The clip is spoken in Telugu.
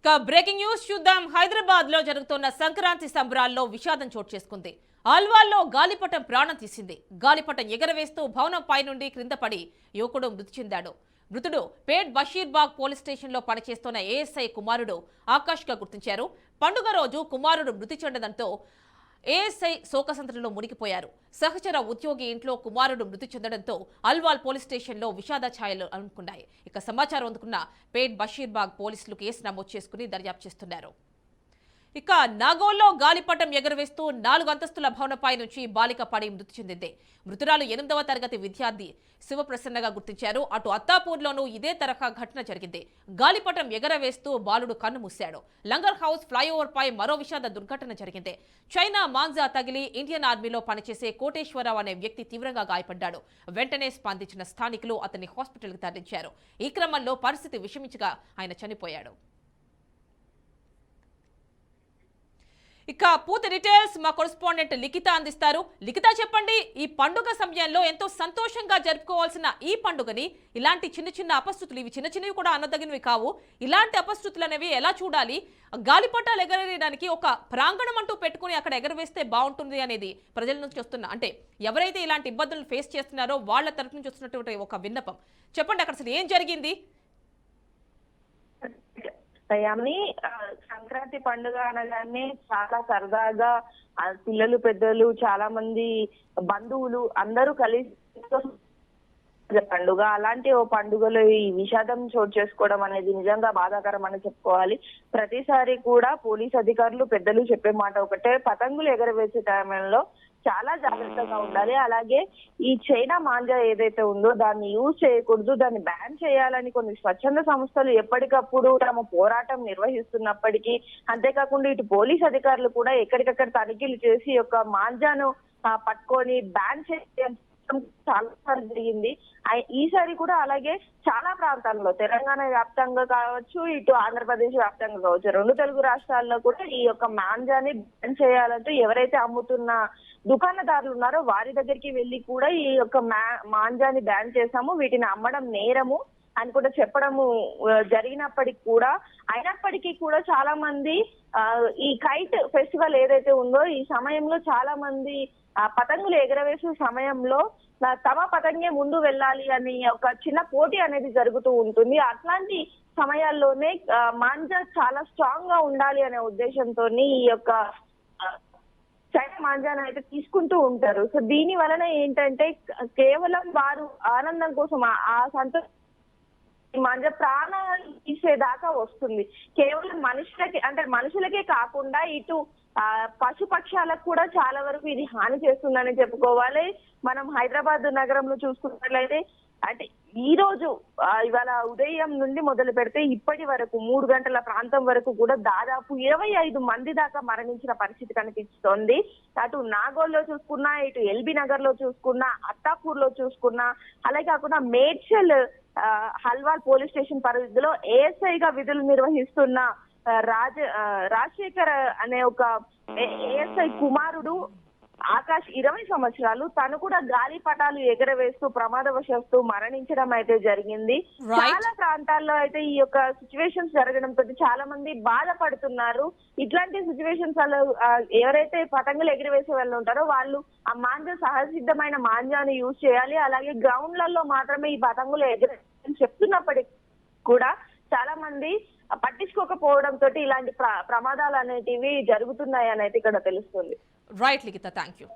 బ్రేకింగ్ న్యూస్ చూద్దాం. హైదరాబాద్ లో జరుగుతున్న సంక్రాంతి సంబరాల్లో విషాదం చోటు చేసుకుంది. అల్వాల్లో గాలిపటం ప్రాణం తీసింది. గాలిపటం ఎగరవేస్తూ భవనం పై నుండి క్రింద పడి యువకుడు మృతి చెందాడు. మృతుడు పేట్ బషీర్బాగ్ పోలీస్ స్టేషన్ లో పనిచేస్తున్న ఏఎస్ఐ కుమారుడు ఆకాష్ గా గుర్తించారు. పండుగ రోజు కుమారుడు మృతి చెందడంతో ఏఎస్ఐ శోకసంద్రంలో మునిగిపోయారు. సహచర ఉద్యోగి ఇంట్లో కుమారుడు మృతి చెందడంతో అల్వాల్ పోలీస్ స్టేషన్లో విషాద ఛాయలు అనుకున్నాయి. ఇక సమాచారం అందుకున్న పేట్ బషీర్బాగ్ పోలీసులు కేసు నమోదు చేసుకుని దర్యాప్తు చేస్తున్నారు. ఇక నాగోల్లో గాలిపటం ఎగరవేస్తూ 4 అంతస్తుల భవనంపై నుంచి బాలిక పడి మృతి చెందింది. మృతురాలు 8వ తరగతి విద్యార్థి శివప్రసన్నగా గుర్తించారు. అటు అత్తాపూర్లోనూ ఇదే తరహా ఘటన జరిగింది. గాలిపటం ఎగరవేస్తూ బాలుడు కన్ను మూశాడు. లంగర్ హౌస్ ఫ్లైఓవర్ పై మరో విషాద దుర్ఘటన జరిగింది. చైనా మాంజా తగిలి ఇండియన్ ఆర్మీలో పనిచేసే కోటేశ్వరరావు అనే వ్యక్తి తీవ్రంగా గాయపడ్డాడు. వెంటనే స్పందించిన స్థానికులు అతన్ని హాస్పిటల్కి తరలించారు. ఈ క్రమంలో పరిస్థితి విషమించగా ఆయన చనిపోయాడు. ఇక పూర్తి డీటెయిల్స్ మా కరెస్పాండెంట్ లిఖిత అందిస్తారు. లిఖిత, చెప్పండి, ఈ పండుగ సమయంలో ఎంతో సంతోషంగా జరుపుకోవాల్సిన ఈ పండుగని ఇలాంటి చిన్న చిన్న అపశృతులు, ఇవి చిన్న చిన్నవి కూడా అనదగినవి కావు, ఇలాంటి అపశృతులు అనేవి ఎలా చూడాలి? గాలిపటాలు ఎగరవేయడానికి ఒక ప్రాంగణం అంటూ పెట్టుకుని అక్కడ ఎగరవేస్తే బాగుంటుంది అనేది ప్రజల నుంచి వస్తున్న, అంటే ఎవరైతే ఇలాంటి ఇబ్బందులు ఫేస్ చేస్తున్నారో వాళ్ళ తరఫు నుంచి వస్తున్నటువంటి ఒక విన్నపం. చెప్పండి, అక్కడ అసలు ఏం జరిగింది? సంక్రాంతి పండుగ అనగానే చాలా సరదాగా పిల్లలు పెద్దలు చాలా మంది బంధువులు అందరూ కలిసి పండుగ, అలాంటి ఓ పండుగలో ఈ విషాదం చోటు చేసుకోవడం అనేది నిజంగా బాధాకరం అని చెప్పుకోవాలి. ప్రతిసారి కూడా పోలీస్ అధికారులు పెద్దలు చెప్పే మాట ఒకటే, పతంగులు ఎగరవేసే టైంలో చాలా జాగ్రత్తగా ఉండాలి. అలాగే ఈ చైనా మాంజా ఏదైతే ఉందో దాన్ని యూజ్ చేయకూడదు, దాన్ని బ్యాన్ చేయాలని కొన్ని స్వచ్ఛంద సంస్థలు ఎప్పటికప్పుడు తమ పోరాటం నిర్వహిస్తున్నప్పటికీ, అంతేకాకుండా ఇటు పోలీస్ అధికారులు కూడా ఎక్కడికక్కడ తనిఖీలు చేసి యొక్క మాంజాను పట్టుకొని బ్యాన్ చేయడం చాలా సార్లు జరిగింది. ఈసారి కూడా అలాగే చాలా ప్రాంతాల్లో తెలంగాణ వ్యాప్తంగా కావచ్చు, ఇటు ఆంధ్రప్రదేశ్ వ్యాప్తంగా కావచ్చు, 2 తెలుగు రాష్ట్రాల్లో కూడా ఈ యొక్క మాంజాని బ్యాన్ చేయాలంటూ ఎవరైతే అమ్ముతున్న దుకాణదారులు ఉన్నారో వారి దగ్గరికి వెళ్లి కూడా ఈ యొక్క మాంజాని బ్యాన్ చేశాము, వీటిని అమ్మడం నేరము అని కూడా చెప్పడము జరిగినప్పటికీ కూడా, అయినప్పటికీ కూడా చాలా మంది ఈ కైట్ ఫెస్టివల్ ఏదైతే ఉందో ఈ సమయంలో చాలా మంది పతంగులు ఎగరవేసే సమయంలో తమ పతంగే ముందు వెళ్ళాలి అని ఒక చిన్న పోటీ అనేది జరుగుతూ ఉంటుంది. అట్లాంటి సమయాల్లోనే మాంజా చాలా స్ట్రాంగ్ గా ఉండాలి అనే ఉద్దేశంతో ఈ యొక్క చైనా మాంజాను అయితే తీసుకుంటూ ఉంటారు. సో దీని వలన ఏంటంటే కేవలం వారు ఆనందం కోసం ఆ సంతోషం మాంజా ప్రాణాలు తీసేదాకా వస్తుంది. కేవలం మనుషులకే కాకుండా ఇటు పశుపక్షాలకు కూడా చాలా వరకు ఇది హాని చేస్తుందని చెప్పుకోవాలి. మనం హైదరాబాద్ నగరంలో చూసుకున్నట్లయితే అంటే ఈ రోజు ఇవాళ ఉదయం నుండి మొదలు పెడితే ఇప్పటి వరకు 3 గంటల ప్రాంతం వరకు కూడా దాదాపు 25 మంది దాకా మరణించిన పరిస్థితి కనిపిస్తోంది. అటు నాగోల్లో చూసుకున్నా, ఇటు ఎల్బీ నగర్ లో చూసుకున్నా, అత్తాపూర్ లో చూసుకున్నా, అలాగే కాకుండా మేడ్చల్ హల్వాల్ పోలీస్ స్టేషన్ పరిధిలో ఏఎస్ఐగా విధులు నిర్వహిస్తున్న రాజశేఖర్ అనే ఒక ఏఎస్ఐ కుమారుడు ఆకాష్ 20 సంవత్సరాలు, తను కూడా గాలిపటాలు ఎగరవేస్తూ ప్రమాదవశాత్తు మరణించడం అయితే జరిగింది. చాలా ప్రాంతాల్లో అయితే ఈ యొక్క సిచ్యువేషన్స్ జరగడంతో చాలా మంది బాధపడుతున్నారు. ఇట్లాంటి సిచ్యువేషన్స్ ఎవరైతే పతంగులు ఎగిరివేసే వాళ్ళు ఉంటారో వాళ్ళు ఆ మాంజా సహజసిద్ధమైన మాంజాను యూజ్ చేయాలి. అలాగే గ్రౌండ్లలో మాత్రమే ఈ పతంగులు ఎగిరేయాలని చెప్తున్నప్పటికీ కూడా చాలా మంది పట్టించుకోకపోవడంతో ఇలాంటి ప్రమాదాలు అనేటివి జరుగుతున్నాయి అని అయితే ఇక్కడ తెలుస్తుంది. Right Likhita, thank you.